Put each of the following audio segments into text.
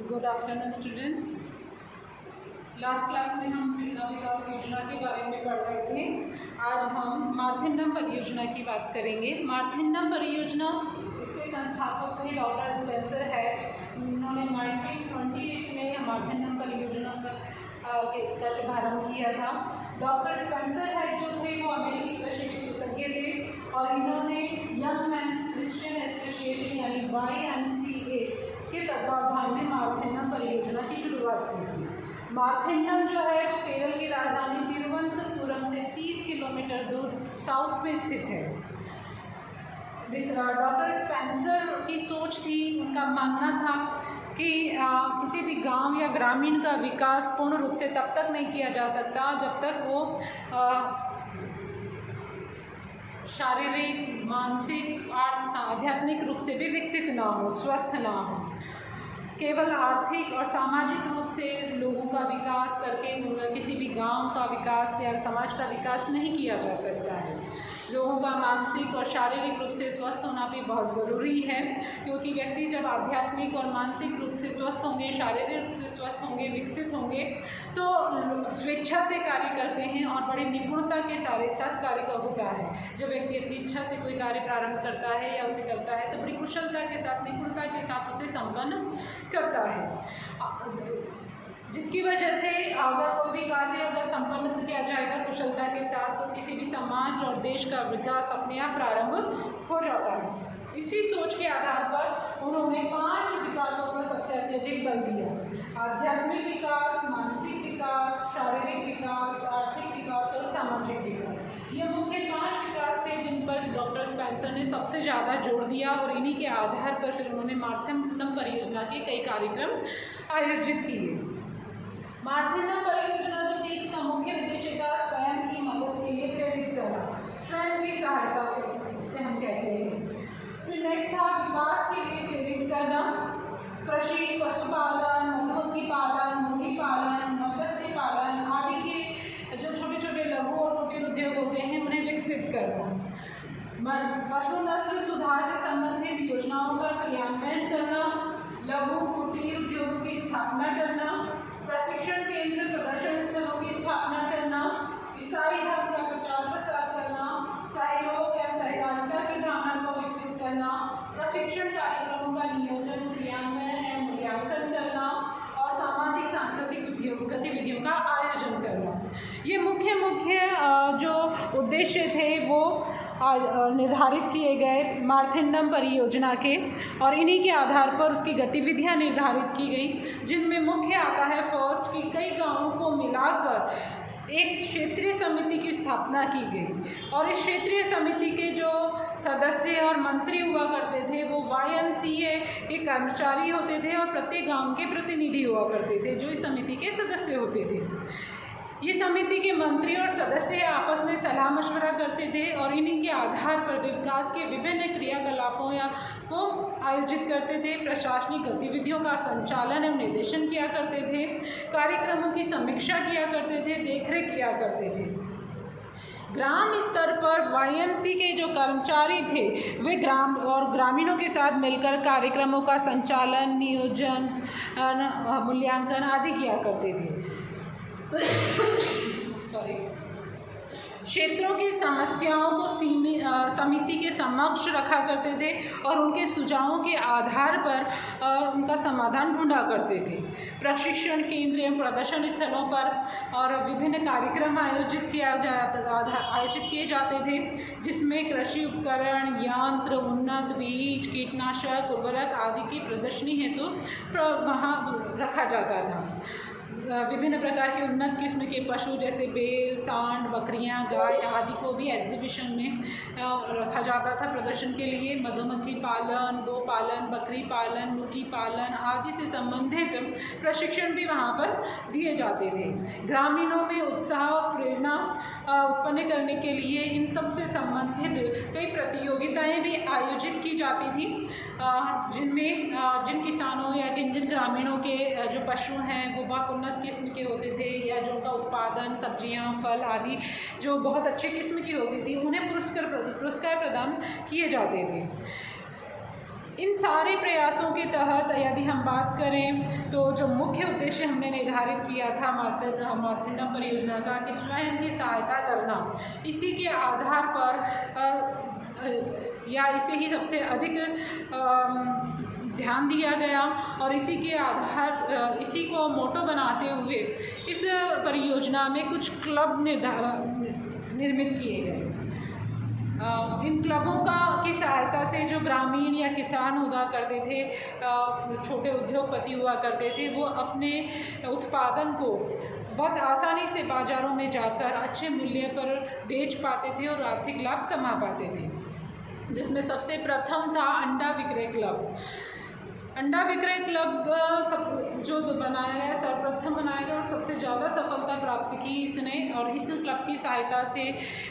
Good afternoon students. Last class में हम जिला विकास योजना के बारे में पढ़ रहे थे। आज हम मारथिंडम परियोजना की बात करेंगे। मारथिंडम परियोजना, इसके संस्थापक थे डॉक्टर स्पेंसर हैड। उन्होंने 1928 में मारथिंडम परियोजना का शुभारंभ किया था। डॉक्टर स्पेंसर हैड जो थे वो अमेरिकी कृषि विशेषज्ञ थे और इन्होंने यंग मैन्स क्रिश्चियन एसोसिएशन यानी YMCA के तत्वाधान में मारथिंडम परियोजना की शुरुआत की थी। मारथिंडम जो है वो केरल की राजधानी तिरुवनंतपुरम से 30 किलोमीटर दूर साउथ में स्थित है। डॉक्टर स्पेंसर की सोच थी, उनका मानना था कि किसी भी गांव या ग्रामीण का विकास पूर्ण रूप से तब तक नहीं किया जा सकता जब तक वो शारीरिक, मानसिक और आध्यात्मिक रूप से भी विकसित ना हो, स्वस्थ ना हो। केवल आर्थिक और सामाजिक रूप से लोगों का विकास करके किसी भी गांव का विकास या समाज का विकास नहीं किया जा सकता है। लोगों का मानसिक और शारीरिक रूप से स्वस्थ होना भी बहुत ज़रूरी है, क्योंकि व्यक्ति जब आध्यात्मिक और मानसिक रूप से स्वस्थ होंगे, शारीरिक रूप से स्वस्थ होंगे, विकसित होंगे, तो स्वेच्छा से कार्य करते हैं और बड़ी निपुणता के साथ कार्य का होता है। जब व्यक्ति अपनी इच्छा से कोई कार्य प्रारंभ करता है या उसे करता है तो बड़ी कुशलता के साथ, निपुणता के साथ उसे संपन्न करता है, जिसकी वजह से अगर कोई भी कार्य संपन्न किया जाएगा कुशलता के साथ तो किसी भी समाज और देश का विकास अपने आप प्रारंभ हो जाता है। इसी सोच के आधार पर उन्होंने 5 विकासों पर सबसे अत्यधिक बल दिया: आध्यात्मिक विकास, मानसिक विकास, शारीरिक विकास, आर्थिक विकास और सामाजिक विकास। ये मुख्य 5 विकास थे जिन पर डॉक्टर स्पेंसर ने सबसे ज़्यादा जोर दिया और इन्हीं के आधार पर फिर उन्होंने मारथिंडम परियोजना के कई कार्यक्रम आयोजित किए। मारथिंडम परियोजना जो थी इसका मुख्य उद्देश्य था स्वयं की मदद के लिए प्रेरित करना, स्वयं की सहायता जिसे हम कहते हैं। फिर नेक्स्ट था विकास के लिए प्रेरित करना, कृषि, पशुपालन, मधुमक्खी पालन, मुर्गी पालन, मत्स्य पालन आदि के जो छोटे छोटे लघु और कुटीर उद्योग होते हैं उन्हें विकसित करना, पशु नस्ल सुधार से संबंधित योजनाओं का क्रियान्वयन करना, लघु कुटीर उद्योगों की स्थापना करना, प्रशिक्षण केंद्र प्रदर्शन स्थलों की स्थापना करना, ईसाई धर्म का प्रचार प्रसार करना, सहयोग या सहकारिता की भावना को विकसित करना, प्रशिक्षण कार्यक्रमों का नियोजन, क्रियान्वयन एवं मूल्यांकन करना और सामाजिक सांस्कृतिक गतिविधियों का आयोजन करना। ये मुख्य जो उद्देश्य थे वो निर्धारित किए गए मारथिंडम परियोजना के, और इन्हीं के आधार पर उसकी गतिविधियां निर्धारित की गई, जिनमें मुख्य आता है फर्स्ट कि कई गांवों को मिलाकर एक क्षेत्रीय समिति की स्थापना की गई और इस क्षेत्रीय समिति के जो सदस्य और मंत्री हुआ करते थे वो YMCA के कर्मचारी होते थे और प्रत्येक गांव के प्रतिनिधि हुआ करते थे जो इस समिति के सदस्य होते थे। ये समिति के मंत्री और सदस्य आपस में सलाह मशवरा करते थे और इन्हीं के आधार पर विकास के विभिन्न क्रियाकलापों को आयोजित करते थे, प्रशासनिक गतिविधियों का संचालन एवं निर्देशन किया करते थे, कार्यक्रमों की समीक्षा किया करते थे, देखरेख किया करते थे। ग्राम स्तर पर YMCA के जो कर्मचारी थे वे ग्रामीणों के साथ मिलकर कार्यक्रमों का संचालन, नियोजन, मूल्यांकन आदि किया करते थे। क्षेत्रों की समस्याओं को समिति के समक्ष रखा करते थे और उनके सुझावों के आधार पर उनका समाधान ढूंढा करते थे। प्रशिक्षण केंद्र एवं प्रदर्शन स्थलों पर और विभिन्न कार्यक्रम आयोजित किए जाते थे, जिसमें कृषि उपकरण, यंत्र, उन्नत बीज, कीटनाशक, उर्वरक आदि की प्रदर्शनी हेतु वहाँ रखा जाता था। विभिन्न प्रकार के उन्नत किस्म के पशु जैसे बैल, सांड, बकरियां, गाय आदि को भी एग्जीबिशन में रखा जाता था प्रदर्शन के लिए। मधुमक्खी पालन, गो पालन, बकरी पालन, मुर्गी पालन आदि से संबंधित प्रशिक्षण भी वहाँ पर दिए जाते थे। ग्रामीणों में उत्साह और प्रेरणा उत्पन्न करने के लिए इन सब से संबंधित कई प्रतियोगिताएं भी आयोजित की जाती थी, जिन किसानों या जिन ग्रामीणों के जो पशु हैं वो बहुत उन्नत किस्म के होते थे या जो उनका उत्पादन, सब्जियां, फल आदि जो बहुत अच्छे किस्म की होती थी, उन्हें पुरस्कार प्रदान किए जाते थे। इन सारे प्रयासों के तहत यदि हम बात करें तो जो मुख्य उद्देश्य हमने निर्धारित किया था मार्थिंडम परियोजना का कि स्वयं की सहायता करना, इसी के आधार पर या इसे ही सबसे अधिक ध्यान दिया गया और इसी के आधार इसी को मोटो बनाते हुए इस परियोजना में कुछ क्लब निर्मित किए गए। इन क्लबों की सहायता से जो ग्रामीण या किसान हुआ करते थे, छोटे उद्योगपति हुआ करते थे, वो अपने उत्पादन को बहुत आसानी से बाज़ारों में जाकर अच्छे मूल्य पर बेच पाते थे और आर्थिक लाभ कमा पाते थे। जिसमें सबसे प्रथम था अंडा विक्रय क्लब। अंडा विक्रय क्लब जो बनाया गया, सर्वप्रथम बनाया गया और सबसे ज़्यादा सफलता प्राप्त की इसने। और इस क्लब की सहायता से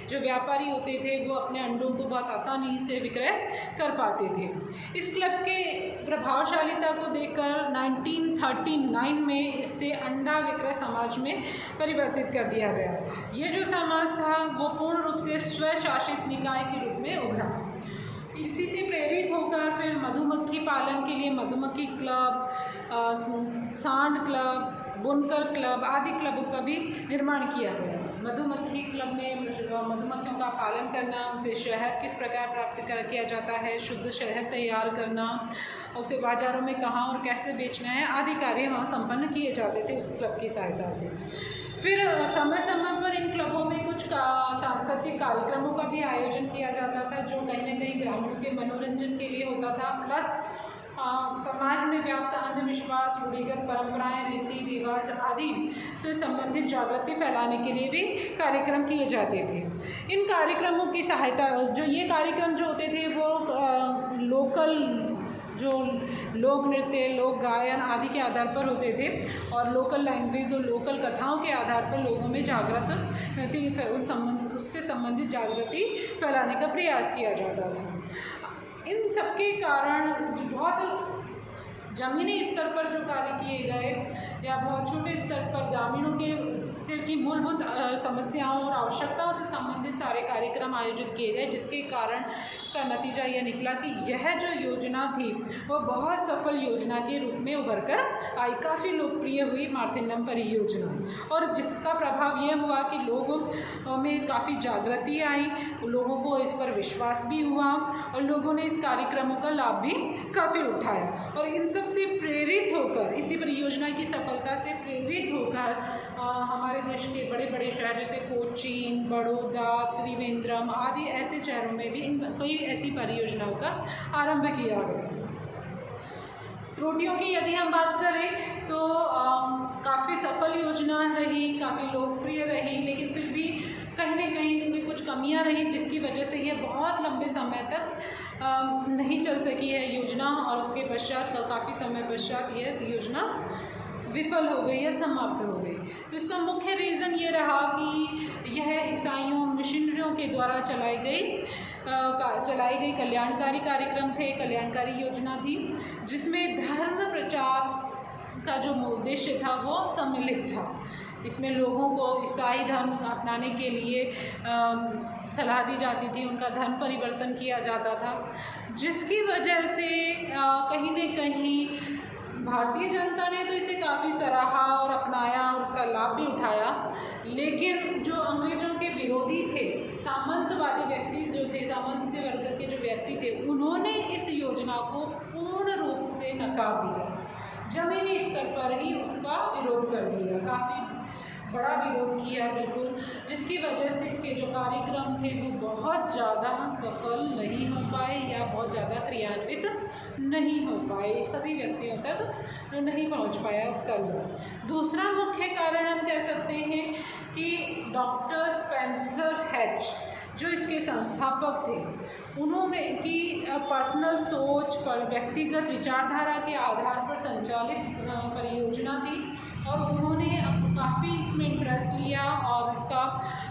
जो व्यापारी होते थे वो अपने अंडों को बहुत आसानी से विक्रय कर पाते थे। इस क्लब के प्रभावशालीता को देखकर 1939 में इसे अंडा विक्रय समाज में परिवर्तित कर दिया गया। ये जो समाज था वो पूर्ण रूप से स्वशासित निकाय के रूप में उभरा। इसी से प्रेरित होकर फिर मधुमक्खी पालन के लिए मधुमक्खी क्लब, सांड क्लब, बुनकर क्लब आदि क्लबों का भी निर्माण किया गया। मधुमक्खी क्लब में मधुमक्खियों का पालन करना, उसे शहद किस प्रकार प्राप्त किया जाता है, शुद्ध शहद तैयार करना, उसे बाज़ारों में कहाँ और कैसे बेचना है आदि कार्य वहाँ संपन्न किए जाते थे उस क्लब की सहायता से। फिर समय समय पर इन क्लबों में कुछ सांस्कृतिक कार्यक्रमों का भी आयोजन किया जाता था, जो कहीं न कहीं ग्रामीणों के मनोरंजन के लिए होता था, प्लस समाज में व्याप्त अंधविश्वास, रूढ़िगत परंपराएं, रीति रिवाज आदि से संबंधित जागृति फैलाने के लिए भी कार्यक्रम किए जाते थे। इन कार्यक्रमों की सहायता ये कार्यक्रम जो होते थे वो लोकल जो लोक नृत्य, लोक गायन आदि के आधार पर होते थे और लोकल लैंग्वेज और लोकल कथाओं के आधार पर लोगों में उससे संबंधित जागृति फैलाने का प्रयास किया जाता था। इन सबके कारण बहुत ज़मीनी स्तर पर जो कार्य किए गए या बहुत छोटे स्तर पर ग्रामीणों के की मूलभूत समस्याओं और आवश्यकताओं से संबंधित सारे कार्यक्रम आयोजित किए गए, जिसके कारण इसका नतीजा यह निकला कि यह जो योजना थी वो बहुत सफल योजना के रूप में उभर कर आई, काफ़ी लोकप्रिय हुई मार्थिंडम परियोजना। और जिसका प्रभाव यह हुआ कि लोगों में काफ़ी जागृति आई, लोगों को इस पर विश्वास भी हुआ और लोगों ने इस कार्यक्रमों का लाभ भी काफ़ी उठाया। और इन सब से प्रेरित होकर, इसी परियोजना की सफलता से प्रेरित होकर हमारे देश के बड़े बड़े शहर जैसे कोचीन, बड़ौदा, त्रिवेंद्रम आदि ऐसे शहरों में भी कई ऐसी परियोजनाओं का आरंभ किया गया। त्रुटियों की यदि हम बात करें तो काफ़ी सफल योजना रही, काफ़ी लोकप्रिय रही, लेकिन फिर भी कहीं न कहीं इसमें कुछ कमियां रही, जिसकी वजह से यह बहुत लंबे समय तक नहीं चल सकी है योजना और उसके पश्चात काफ़ी समय पश्चात यह योजना विफल हो गई या समाप्त हो गई। तो इसका मुख्य रीज़न ये रहा कि यह ईसाइयों मिशनरियों के द्वारा चलाई गई कल्याणकारी कार्यक्रम थे, कल्याणकारी योजना थी, जिसमें धर्म प्रचार का जो उद्देश्य था वो सम्मिलित था। इसमें लोगों को ईसाई धर्म अपनाने के लिए सलाह दी जाती थी, उनका धर्म परिवर्तन किया जाता था, जिसकी वजह से कहीं न कहीं भारतीय जनता ने तो इसे काफ़ी सराहा और अपनाया और उसका लाभ भी उठाया। लेकिन जो अंग्रेज़ों के विरोधी थे, सामंतवादी व्यक्ति जो थे, सामंत वर्ग के जो व्यक्ति थे, उन्होंने इस योजना को पूर्ण रूप से नकार दिया, जमीनी स्तर पर ही उसका विरोध कर दिया, काफ़ी बड़ा विरोध किया बिल्कुल, जिसकी वजह से इसके जो कार्यक्रम थे वो बहुत ज़्यादा सफल नहीं हो पाए या बहुत ज़्यादा क्रियान्वित नहीं हो पाए, सभी व्यक्तियों तक नहीं पहुंच पाया उसका लाभ। दूसरा मुख्य कारण हम कह सकते हैं कि डॉक्टर स्पेंसर हैच जो इसके संस्थापक थे, उन्होंने की पर्सनल सोच पर, व्यक्तिगत विचारधारा के आधार पर संचालित परियोजना थी और उन्होंने काफ़ी इसमें इंटरेस्ट लिया और इसका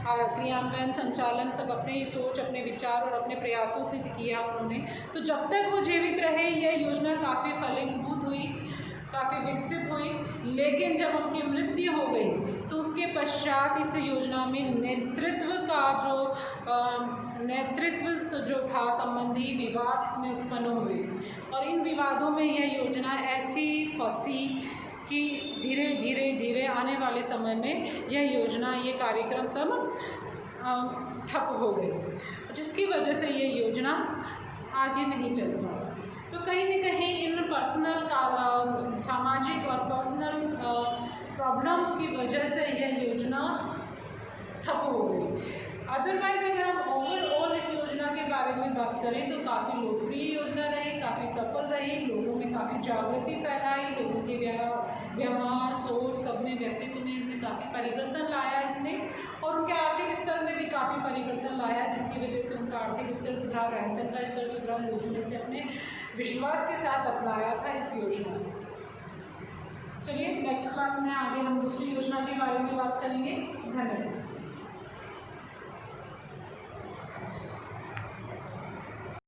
क्रियान्वयन, संचालन सब अपने सोच, अपने विचार और अपने प्रयासों से किया उन्होंने। तो जब तक वो जीवित रहे यह योजना काफ़ी फलीभूत हुई काफ़ी विकसित हुई, लेकिन जब उनकी मृत्यु हो गई तो उसके पश्चात इस योजना में नेतृत्व जो था संबंधी विवाद इसमें उत्पन्न हुए, और इन विवादों में यह योजना ऐसी फंसी कि धीरे आने वाले समय में यह योजना, ये कार्यक्रम सब ठप हो गए, जिसकी वजह से ये योजना आगे नहीं चल पाई। तो कहीं न कहीं इन पर्सनल सामाजिक और पर्सनल प्रॉब्लम्स की वजह से यह योजना ठप हो गई। अदरवाइज़ अगर हम ओवरऑल इस योजना के बारे में बात करें तो काफ़ी लोकप्रिय योजना रही, काफ़ी सफल रही, लोगों में काफ़ी जागृति फैलाई, लोगों के व्यवहार, सोच, सब में, व्यक्तित्व में इसने काफ़ी परिवर्तन लाया इसने, और उनके आर्थिक स्तर में भी काफ़ी परिवर्तन लाया, जिसकी वजह से उनका आर्थिक स्तर सुधरा, रहन सहन का स्तर सुधरा, लोगों ने इसे अपने विश्वास के साथ अपनाया था इस योजना को। चलिए नेक्स्ट क्लास में आगे हम दूसरी योजना के बारे में बात करेंगे। धन्यवाद।